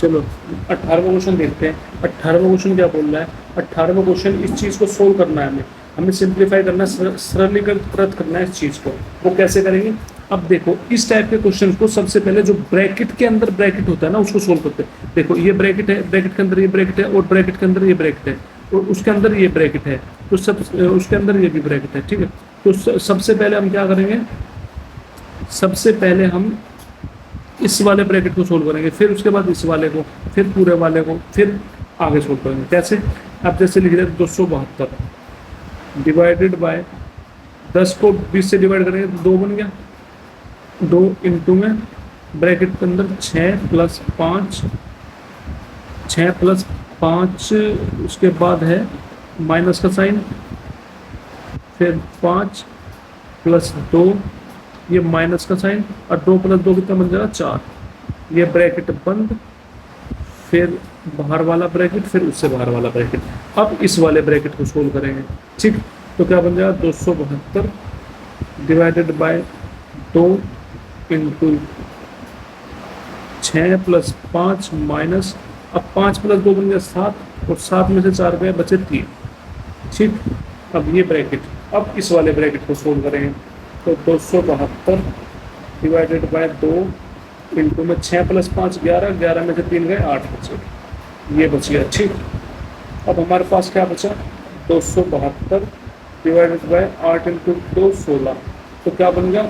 चलो 18वां क्वेश्चन देखते हैं। 18वां क्वेश्चन क्या बोल रहा है? 18वां क्वेश्चन, इस चीज को सोल्व करना है हमें, हमें सिंप्लीफाई करना है, सरलीकृत करना है इस चीज को। वो कैसे करेंगे? अब देखो, इस टाइप के क्वेश्चन को सबसे पहले जो ब्रैकेट के अंदर ब्रैकेट होता है ना, उसको सोल्व करते हैं। देखो ये ब्रैकेट है, ब्रैकेट के अंदर ये ब्रैकेट है, और ब्रैकेट के अंदर ये ब्रैकेट है, और उसके अंदर ये ब्रैकेट है, तो सब उसके अंदर ये भी ब्रैकेट है। ठीक है, तो सबसे पहले हम क्या करेंगे? सबसे पहले हम इस वाले ब्रैकेट को सोल्व करेंगे, फिर उसके बाद इस वाले को, फिर पूरे वाले को, फिर आगे सोल्व करेंगे। कैसे? अब जैसे लिख रहे हैं 272 डिवाइडेड बाय 10 को 20 से डिवाइड करेंगे तो 2 बन गया। 2 इंटू में ब्रैकेट के अंदर 6 प्लस 5, 6 प्लस 5, उसके बाद है माइनस का साइन, फिर 5 प्लस 2, ये माइनस का साइन, और 2 प्लस 2 कितना बन जाएगा? 4। ये ब्रैकेट बंद, फिर बाहर वाला ब्रैकेट, फिर उससे बाहर वाला ब्रैकेट। अब इस वाले ब्रैकेट को सोल्व करेंगे। ठीक, तो क्या बन जाएगा? 272 divided by 2 into 6 plus 5 minus, अब 5 प्लस 2 बन गया 7, और 7 में से 4 गए, बचे 3। ठीक, अब ये ब्रैकेट, अब इस वाले ब्रैकेट को सोल्व करेंगे। तो 272 डिवाइडेड बाय 2 इंटू में 6 प्लस 5 11, 11 में से 3 गए, 8 बचे, ये बच गया। ठीक, अब हमारे पास क्या बचा? 272 डिवाइडेड बाय 8 इंटू 2 16, तो क्या बन गया?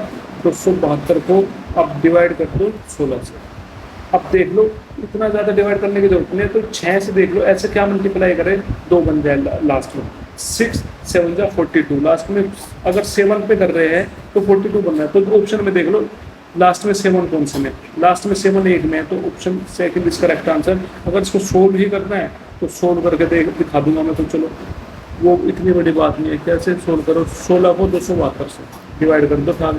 272 को अब डिवाइड कर दो 16 से। अब देख लो, इतना ज़्यादा डिवाइड करने की जरूरत नहीं है, तो 6 से देख लो, ऐसे क्या मल्टीप्लाई करें? 2 बन जाए लास्ट में, 6 7 जा 42, लास्ट में अगर 7 पे कर रहे हैं तो 42 बन रहा है। तो ऑप्शन में देख लो लास्ट में 7 कौन से में? लास्ट में 7 एक में है, तो option second is correct answer. अगर इसको सोल्व ही करना है तो सोल्व करके दिखा दूंगा मैं, तो चलो वो इतनी बड़ी बात नहीं है। कैसे सोल्व करो? 16 को 272 से डिवाइड कर दो, था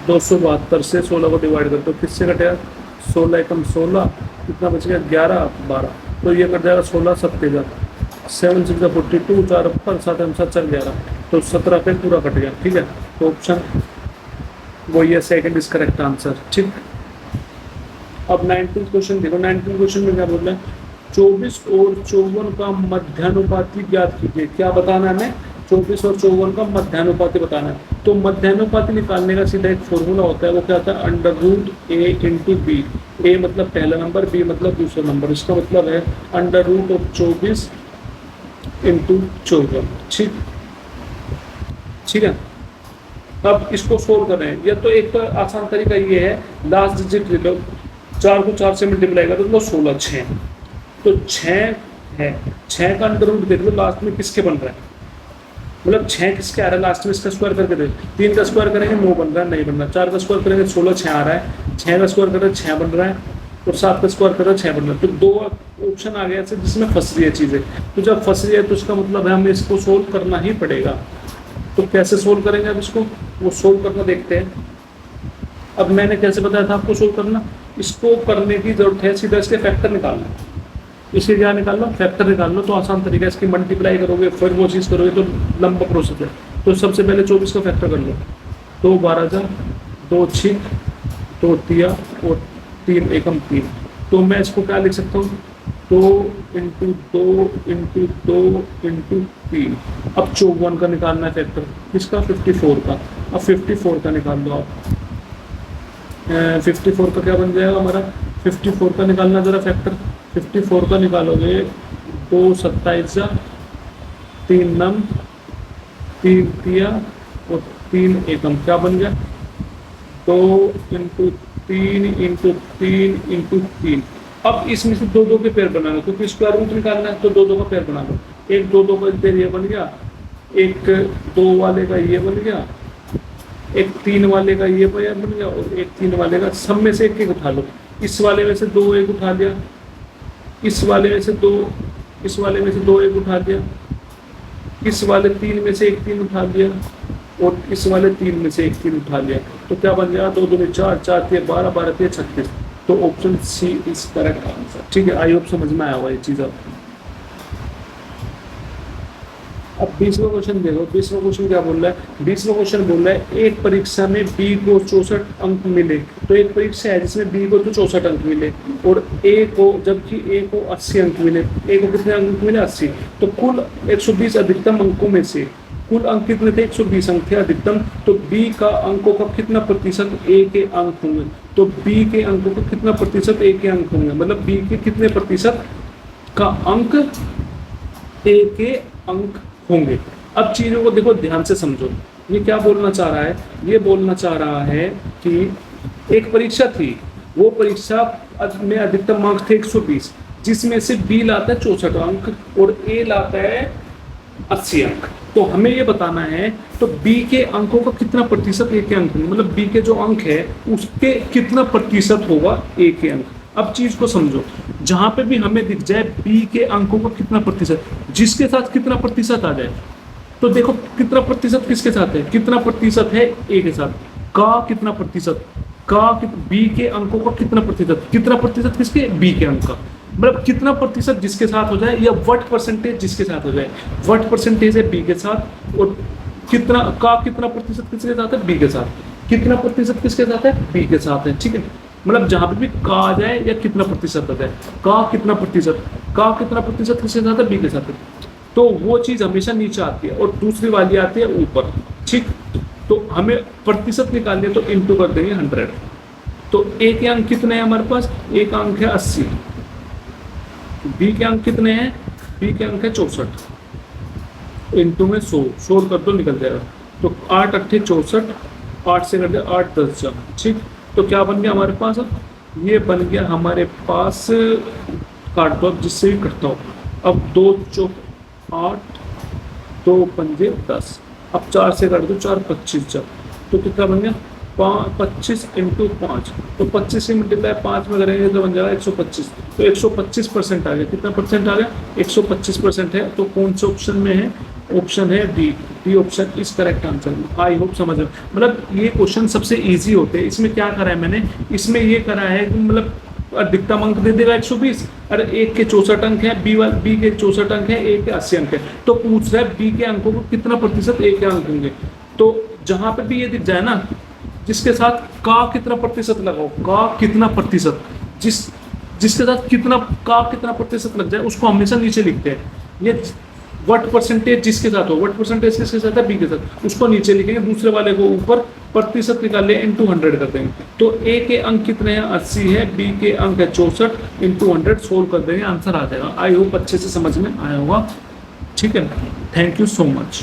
272 से 16 को डिवाइड कर दो, किससे कटेगा? 16 एकम 16, कितना बच गया? 11 12, तो ये कट जाएगा 16 7 7 6 42, 4 पर 7 7 4 11, तो 17 पे पूरा कट गया। ठीक है, तो ऑप्शन वो ये सेकंड इज करेक्ट आंसर। ठीक, अब 19 क्वेश्चन देखो। 19 क्वेश्चन में क्या बोल रहा है? 24 और 54 का मध्यानुपाती ज्ञात कीजिए। क्या बताना है हमें? 24 और 54 का मध्यानुपाती बताना है। तो मध्यानुपाती निकालने का सीधा एक फॉर्मूला होता है, वो क्या होता है? अंडर रूट ए इंटू बी। ए मतलब पहला नंबर, बी मतलब दूसरा नंबर। इसका मतलब है अंडर रूट ऑफ 24 इंटू 54। ठीक, ठीक है। अब इसको सोल्व कर रहे हैं, या तो एक तो आसान तरीका ये है, लास्ट डिजिट ले लो, 4 को 4 से मल्टीप्लाई कर दो, 16 6, तो 6 है, 6 का अंडर रूट देख लो लास्ट में किसके बन रहा है, मतलब 6 किसके आ रहा है लास्ट में, इसका स्क्वायर करके दे। 3 का स्क्वायर करेंगे 9 बन रहा है, नहीं बन रहा। 4 का स्क्वायर करेंगे 16 6 आ रहा है, 6 का स्क्वायर करेंगे 6 बन रहा है, और 7 का स्क्वायर करेंगे 6 बन रहा है। तो 2 ऑप्शन आ गया ऐसे जिसमें फंस रही है चीज़ें। तो जब फंस रही है तो इसका मतलब है हमें इसको सोल्व करना ही पड़ेगा। तो कैसे सोल्व करेंगे अब इसको, वो सोल्व करना देखते हैं। अब मैंने कैसे बताया था आपको सोल्व करना, इसको करने की जरूरत है, सीधा इसके फैक्टर निकालना है। इसके क्या निकाल लो? फैक्टर निकाल लो। तो आसान तरीका है, इसकी मल्टीप्लाई करोगे फिर वो चीज़ करोगे तो लंबा प्रोसेस है। तो सबसे पहले 24 का फैक्टर कर लो, 2 12 जा 2 6 2 तिया और 3 एकम 3। तो मैं इसको क्या लिख सकता हूँ? 2 इंटू 2 इंटू 2 इंटू 3। अब 54 का निकालना है फैक्टर, किसका? 54 का। अब 54 का निकाल लो आप। 54 का क्या बन जाएगा हमारा? 54 का निकालना जरा फैक्टर। 54 का निकालोगे 2 27 जा 3 नम 3 तिया और 3 एकम, क्या बन गया? 2 इंटू 3 इंटू 3 इंटू 3। अब इसमें से 2 2 के पेयर बना लो, क्योंकि स्क्वायर रूट निकालना है, तो 2 2 का पेयर बना लो। एक 2 2 का पेयर ये बन गया, एक 2 वाले का ये बन गया, एक 3 वाले का ये पेयर बन गया, और एक 3 वाले का। सब में से एक एक उठा लो। इस वाले में से 2 एक उठा लिया, इस वाले में से 2, इस वाले में से 2 एक उठा लिया, इस वाले 3 में से एक 3 उठा लिया, और इस वाले 3 में से एक 3 उठा लिया। तो क्या बन गया? 2 2 4 4 3 12 12 3 36। तो option C is correct answer. ठीक है, आई होप समझ में आया हुआ ये चीज़ आपको। अब 20वां क्वेश्चन देखो, 20वां क्वेश्चन क्या बोल रहा है, 20वां क्वेश्चन बोल रहा है एक परीक्षा में बी को 64 अंक मिले। तो एक परीक्षा है जिसमें बी को तो 64 अंक मिले और ए को, जबकि ए को 80 अंक मिले। ए को कितने अंक मिले? 80। तो कुल 120 अधिकतम अंकों में से कुल अंक कितने थे? 120 अंक थे अधिकतम। तो बी का अंकों का कितना प्रतिशत ए के अंक होंगे? तो बी के अंकों का कितना प्रतिशत ए के अंक होंगे, मतलब बी के कितने प्रतिशत का अंक ए के अंक होंगे। अब चीजों को देखो ध्यान से समझो, ये क्या बोलना चाह रहा है? ये बोलना चाह रहा है कि एक परीक्षा थी, वो परीक्षा में अधिकतम अंक थे 120, जिसमें से बी लाता है 64 अंक और ए लाता है 80 अंक। तो हमें ये बताना है तो बी के अंकों का कितना प्रतिशत ए के अंक होंगे, मतलब बी के जो अंक है उसके कितना प्रतिशत होगा ए के अंक। अब चीज को समझो, जहां पे भी हमें दिख जाए बी के अंकों का कितना प्रतिशत, जिसके साथ कितना प्रतिशत आ जाए, तो देखो कितना प्रतिशत किसके साथ है, कितना प्रतिशत है ए के साथ, का कितना प्रतिशत, का बी के अंकों का कितना प्रतिशत किसके, बी के अंक का, मतलब कितना प्रतिशत जिसके साथ हो जाए, या व्हाट परसेंटेज जिसके साथ हो जाए। व्हाट परसेंटेज है बी के साथ, और कितना का कितना प्रतिशत किसके साथ है, बी के साथ, कितना प्रतिशत किसके साथ है, बी के साथ है। ठीक है, मतलब जहां पे भी का आ जाए या कितना प्रतिशत आ जाए, का कितना प्रतिशत किसके साथ है, बी के साथ है, तो वो चीज हमेशा नीचे आती है और दूसरी वाली आती है ऊपर। ठीक, तो हमें प्रतिशत निकालने तो इंटू कर देंगे 100। तो ए के अंक कितने हैं हमारे पास, ए का अंक है 80, बी के अंक कितने हैं, बी के अंक है 64, इंटू में 100 कर दो, निकल जाएगा। तो 8 8 64, 8 से कर दिया 8 10 जा। ठीक, तो क्या बन गया हमारे पास, ये बन गया हमारे पास, काट दो अब जिससे भी कटता हो। अब 2 चौक 8, 2 पंजे 10, अब 4 से काट दो, 4 25 जा। तो कितना बन गया, 25 इंटू 5, तो 25 से मल्टीप्लाई 5 में करेंगे तो बन जाएगा 125। तो 125% आ गया, कितना परसेंट आ गया, 125% है। तो कौन से ऑप्शन में है, ऑप्शन है D option is correct answer. I hope समझ में, मतलब ये क्वेश्चन सबसे इजी होते हैं। इसमें क्या करा है मैंने, इसमें ये करा है कि मतलब अधिकतम अंक दे देगा 120, अरे एक के 64 अंक है, बी के 64 अंक है, ए के 80 अंक है, तो पूछ रहा है बी के अंकों को कितना प्रतिशत ए के अंक होंगे। तो जहां पे भी ये दिख जाए ना, जिसके साथ का कितना प्रतिशत लगाओ, का कितना प्रतिशत, जिसके साथ कितना प्रतिशत लग जाए उसको हमेशा नीचे लिखते हैं। ये व्हाट परसेंटेज जिसके साथ हो, व्हाट परसेंटेज किसके साथ है, बी के साथ, उसको नीचे लिखेंगे, दूसरे वाले को ऊपर, प्रतिशत निकाल ले इंटू 100 कर देंगे। तो ए के अंक कितने हैं, 80 है, बी के अंक है 64, इंटू 100 सोल्व कर देंगे, आंसर आ जाएगा। आई होप अच्छे से समझ में आया होगा। ठीक है, थैंक यू सो मच।